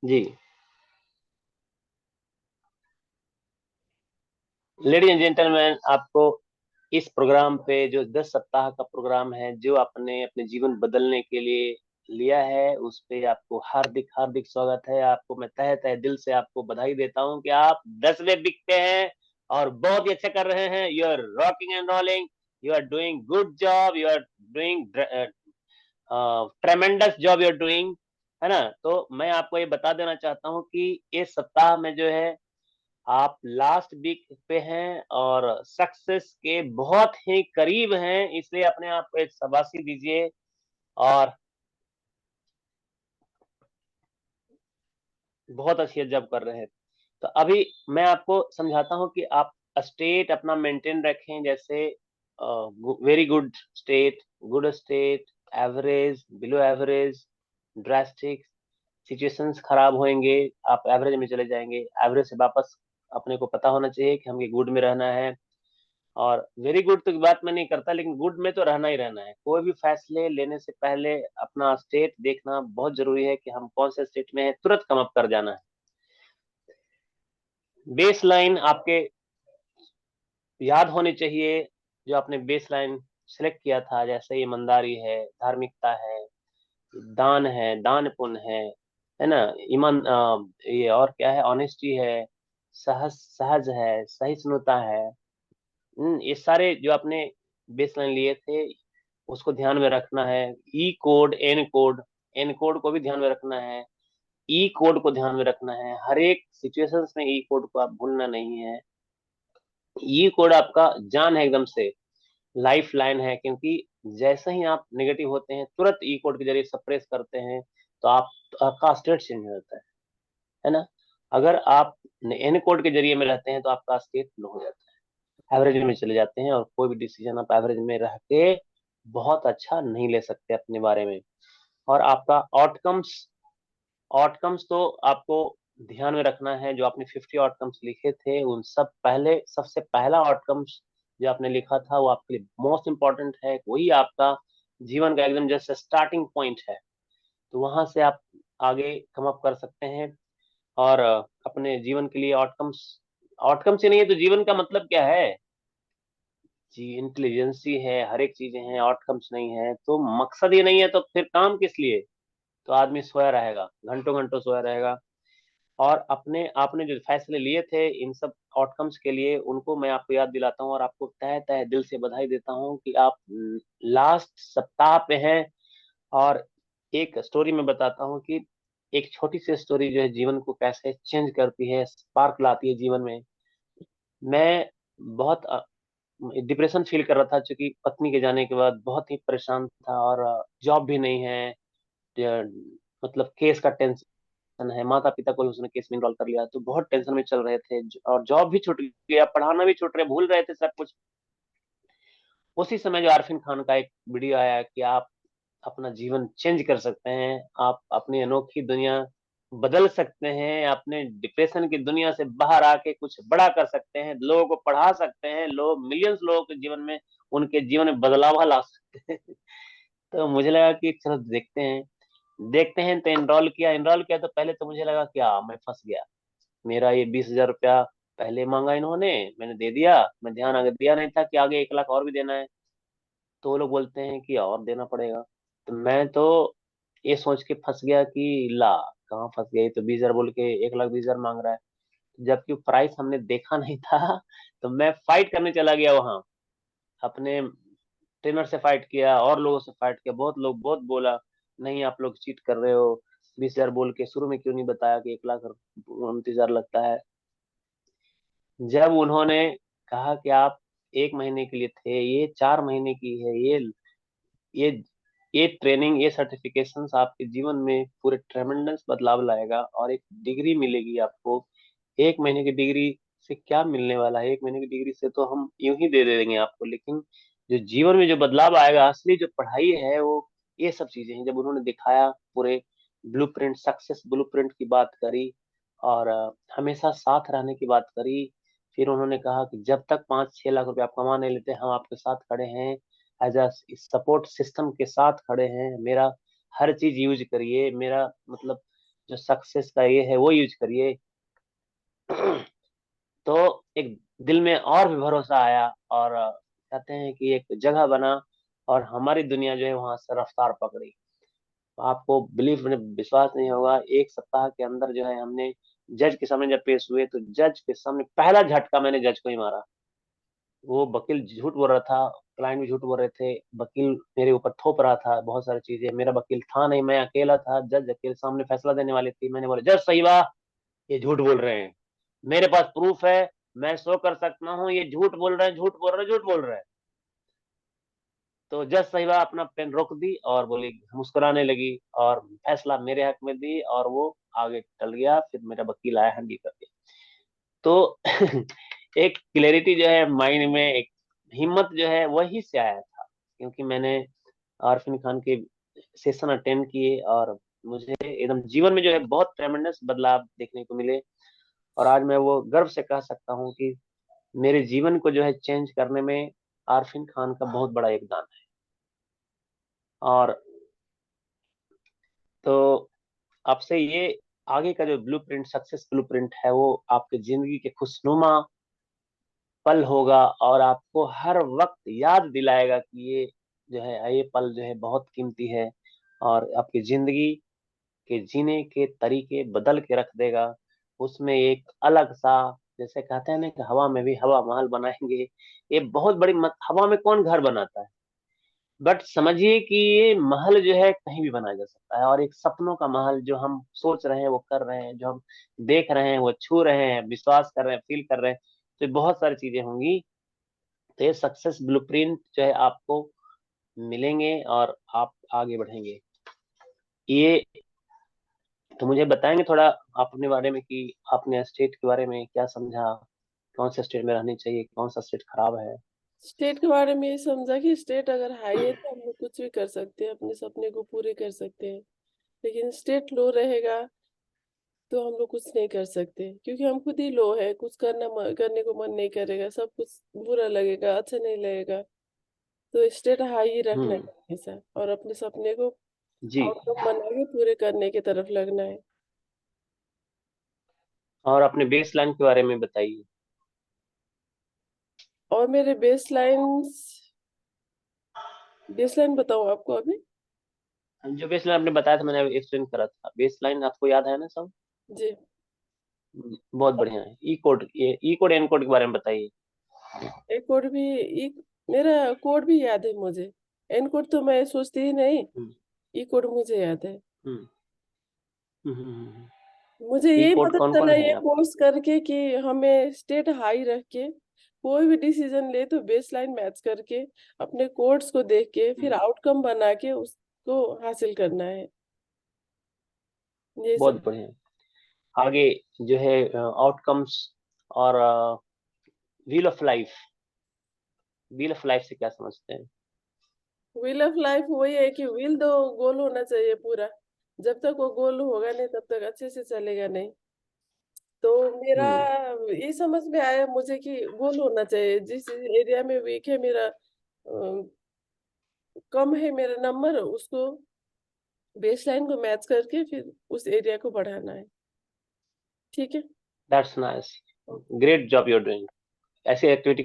Ji. Ladies and gentleman, आपको इस programme पे जो 10 सप्ताह का प्रोग्राम है, जो आपने अपने जीवन बदलने के लिए लिया है, उस पे आपको हार्दिक हार्दिक स्वागत है। आपको मैं तहे तहे दिल से आपको बधाई देता हूँ कि आप 10वें बिकते हैं और बहुत ही अच्छा कर रहे हैं। You are rocking and rolling, you are doing good job, you are doing tremendous job, you are doing, है ना। तो मैं आपको ये बता देना चाहता हूँ कि इस सप्ताह में जो है आप लास्ट वीक पे हैं और सक्सेस के बहुत ही करीब हैं, इसलिए अपने आप को एक शाबाशी दीजिए। और बहुत अच्छी जॉब कर रहे हैं। तो अभी मैं आपको समझाता हूँ कि आप स्टेट अपना मेंटेन रखें, जैसे very good state, good state, average, below average, drastic. Situations खराब होंगे, आप एवरेज में चले जाएंगे। एवरेज से वापस अपने को पता होना चाहिए कि हमें गुड में रहना है। और वेरी गुड तो की बात मैं नहीं करता, लेकिन गुड में तो रहना ही रहना है। कोई भी फैसले लेने से पहले अपना स्टेट देखना बहुत जरूरी है कि हम कौन से स्टेट में हैं, तुरंत कम अप कर जाना है। बेस लाइन आपके याद होनी चाहिए, जो आपने बेस लाइन सेलेक्ट किया था, जैसे ईमानदारी है, धार्मिकता है, दान है, दान पुण्य है ना। ईमान ये और क्या है, ऑनेस्टी है, सहज सहज है, सहिष्णुता है। ये सारे जो आपने बेस लाइन लिए थे, उसको ध्यान में रखना है। E code, encode, encode को भी ध्यान में रखना है। ई कोड को ध्यान में रखना है। हर एक सिचुएशंस में ई कोड को आप भूलना नहीं है। ई कोड आपका जान है, एकदम से लाइफ लाइन है, क्योंकि जैसे ही आप नेगेटिव होते हैं, तुरंत ई कोड के जरिए सप्रेस करते हैं, तो आपका स्टेट चेंज हो जाता है ना। अगर आप एन कोड के जरिए में रहते हैं, तो आपका स्टेट लो हो जाता है, एवरेज में चले जाते हैं, और कोई भी डिसीजन आप एवरेज में रह के बहुत अच्छा नहीं ले सकते अपने बारे में। और आपका आउटकम्स, आउटकम्स तो आपको ध्यान में रखना है। जो आपने 50 आउटकम्स लिखे थे, उन सब पहले, सबसे पहला आउटकम्स जो आपने लिखा था, वो आपके लिए मोस्ट इंपॉर्टेंट है। वही आपका जीवन का एकदम जैसे स्टार्टिंग पॉइंट है। तो वहां से आप आगे कम अप कर सकते हैं। और अपने जीवन के लिए आउटकम्स, आउटकम्स ही नहीं है तो जीवन का मतलब क्या है। जी, इंटेलिजेंसी है, हर एक चीजें हैं, आउटकम्स नहीं है तो मकसद ही नहीं है, तो फिर काम किस लिए। तो आदमी सोया रहेगा, घंटों घंटों सोया रहेगा। और अपने आपने जो फैसले लिए थे इन सब आउटकम्स के लिए, उनको मैं आपको याद दिलाता हूँ और आपको तहे तहे दिल से बधाई देता हूँ कि आप लास्ट सप्ताह पे हैं। और एक स्टोरी मैं बताता हूँ कि एक छोटी सी स्टोरी जो है जीवन को कैसे चेंज करती है, स्पार्क लाती है जीवन में। मैं बहुत डिप्रेशन फील कर रहा था, क्योंकि पत्नी के जाने के बाद बहुत ही परेशान था, और जॉब भी नहीं है। अ, मतलब केस का टेंशन है, माता पिता को भी उसने केस में इन्वॉल्व कर लिया, तो बहुत टेंशन में चल रहे थे। और जॉब भी छूट गया, पढ़ाना भी छूट रहे, भूल रहे थे सब कुछ। उसी समय जो आरफिन खान का एक वीडियो आया कि आप अपना जीवन चेंज कर सकते हैं, आप अपनी अनोखी दुनिया बदल सकते हैं, अपने डिप्रेशन की दुनिया से बाहर आके कुछ बड़ा कर सकते हैं, लोगों को पढ़ा सकते हैं, लोग मिलियंस लोगों के जीवन में, उनके जीवन में बदलाव ला सकते हैं। तो मुझे लगा कि चलो देखते हैं, देखते हैं। तो एनरोल किया, एनरोल किया तो पहले तो मुझे लगा क्या मैं फंस गया। मेरा ये 20,000 रुपया पहले मांगा इन्होंने, मैंने दे दिया। मैं ध्यान आगे दिया नहीं था कि आगे 1 लाख और भी देना है। तो वो लोग बोलते हैं कि और देना पड़ेगा। तो मैं तो ये सोच के फंस गया कि ला, कहाँ फंस गया, ये तो 20,000 बोल के 1,20,000 मांग रहा है। जबकि प्राइस हमने देखा नहीं था। तो मैं फाइट करने चला गया वहां, अपने ट्रेनर से फाइट किया और लोगों से फाइट किया। बहुत लोग बहुत बोला, नहीं आप लोग चीट कर रहे हो, 20,000 बोल के शुरू में क्यों नहीं बताया कि 1,29,000 लगता है। जब उन्होंने कहा कि आप 1 महीने के लिए थे, ये 4 महीने की है, ये ये ट्रेनिंग, ये सर्टिफिकेशंस आपके जीवन में पूरे ट्रेमेंडस बदलाव लाएगा, और एक डिग्री मिलेगी आपको। 1 महीने की डिग्री से क्या मिलने वाला है, 1 महीने की डिग्री से तो हम यूं ही दे देंगे आपको, लेकिन जो जीवन में जो बदलाव आएगा, असली जो पढ़ाई है, वो ये सब चीजें हैं। जब उन्होंने दिखाया पूरे ब्लूप्रिंट, सक्सेस ब्लूप्रिंट की बात करी, और हमेशा साथ रहने की बात करी। फिर उन्होंने कहा कि जब तक 5-6 लाख रुपए आप कमा नहीं लेते, हम आपके साथ खड़े हैं, एज अ सपोर्ट सिस्टम के साथ खड़े हैं। मेरा हर चीज यूज करिए, मेरा मतलब जो सक्सेस का ये है वो यूज करिए। तो एक दिल में और भी भरोसा आया, और कहते हैं कि एक जगह बना, और हमारी दुनिया जो है वहां से रफ्तार पकड़ी। आपको बिलीव में विश्वास नहीं होगा, 1 सप्ताह के अंदर जो है हमने जज के सामने जब पेश हुए, तो जज के सामने पहला झटका मैंने जज को ही मारा। वो वकील झूठ बोल रहा था, क्लाइंट भी झूठ बोल रहे थे, वकील मेरे ऊपर थोप रहा था बहुत सारी चीजें। मेरा वकील था नहीं, मैं अकेला था, जज अकेले सामने फैसला देने वाली थी। मैंने बोला, जज साहिबा, ये झूठ बोल रहे हैं, मेरे पास प्रूफ है, मैं शो कर सकता हूँ, ये झूठ बोल रहे हैं, झूठ बोल रहे हैं, झूठ बोल रहे हैं। तो जज साहिबा अपना पेन रोक दी और बोली, मुस्कुराने लगी, और फैसला मेरे हक में दी, और वो आगे टल गया। फिर मेरा वकील आया हैंडल करके। तो एक क्लैरिटी जो है माइंड में, एक हिम्मत जो है वही से आया था, क्योंकि मैंने आरफिन खान के सेशन अटेंड किए, और मुझे एकदम जीवन में जो है बहुत ट्रेमेंडस बदलाव देखने को मिले। और आज मैं वो गर्व से कह सकता हूँ कि मेरे जीवन को जो है चेंज करने में आरफिन खान का बहुत बड़ा योगदान है। और तो आपसे ये आगे का जो ब्लूप्रिंट, सक्सेस ब्लूप्रिंट है, वो आपके जिंदगी के खुशनुमा पल होगा, और आपको हर वक्त याद दिलाएगा कि ये जो है, ये पल जो है बहुत कीमती है, और आपकी जिंदगी के जीने के तरीके बदल के रख देगा। उसमें एक अलग सा, जैसे कहते हैं ना कि हवा में भी हवा महल बनाएंगे, ये बहुत बड़ी हवा में कौन घर बनाता है, बट समझिए कि ये महल जो है कहीं भी बनाया जा सकता है। और एक सपनों का महल, जो हम सोच रहे हैं, वो कर रहे हैं, जो हम देख रहे हैं, वो छू रहे हैं, विश्वास कर रहे हैं, फील कर रहे हैं, तो बहुत सारी चीजें होंगी। तो ये सक्सेस ब्लूप्रिंट जो है आपको मिलेंगे, और आप आगे बढ़ेंगे। ये तो मुझे बताएंगे थोड़ा आप अपने बारे में, कि आपने स्टेट के बारे में क्या समझा, कौन से स्टेट में रहनी चाहिए, कौन सा स्टेट खराब है। स्टेट के बारे में ये समझा कि स्टेट अगर हाई है तो हम लोग कुछ भी कर सकते हैं, अपने सपने को पूरे कर सकते हैं। लेकिन स्टेट लो रहेगा तो हम लोग कुछ नहीं कर सकते, क्योंकि हम खुद ही लो है। कुछ करने को मन नहीं करेगा, सब कुछ बुरा लगेगा, अच्छा नहीं लगेगा। तो स्टेट हाई ही रखना है हम्म। हमेशा, और अपने सपने को जी। आउटकम बना के पूरे करने की तरफ लगना है। और अपने बेस लाइन के बारे में बताइए। और मेरे बेसलाइन बताऊं आपको अभी? जो बेस लाइन आपने बताया था, मैंने एक्सप्लेन करा था, बेस लाइन आपको याद है ना सब। जी। बहुत बढ़िया है। ई कोड, ये ई कोड एन कोड के बारे में बताइए। एक कोड भी एक मेरा कोड भी याद है मुझे। एन कोड तो मैं सोचती ही नहीं, हम्म। ई कोड मुझे याद है। हम्म। हम्म। मुझे ई यही कोड पता कौन कौन चला है ये आप। कोर्स करके कि हमें स्टेट हाई रख के कोई भी डिसीजन ले तो बेसलाइन मैच करके अपने कोड्स को देख के फिर हम्म। आउटकम बना के उसको हासिल करना है। ये सब। बहुत बढ़िया। आगे जो है आउटकम्स, और wheel of life, wheel of life से क्या समझते हैं। व्हील ऑफ लाइफ वही है कि व्हील दो गोल होना चाहिए पूरा। जब तक वो गोल होगा नहीं तब तक अच्छे से चलेगा नहीं। तो मेरा हम्म। ये समझ में आया मुझे कि गोल होना चाहिए। जिस एरिया में वीक है मेरा, कम है मेरा नंबर, उसको बेसलाइन को मैच करके फिर उस एरिया को बढ़ाना है। ठीक है। That's nice. Great job you are doing. ऐसी एक्टिविटी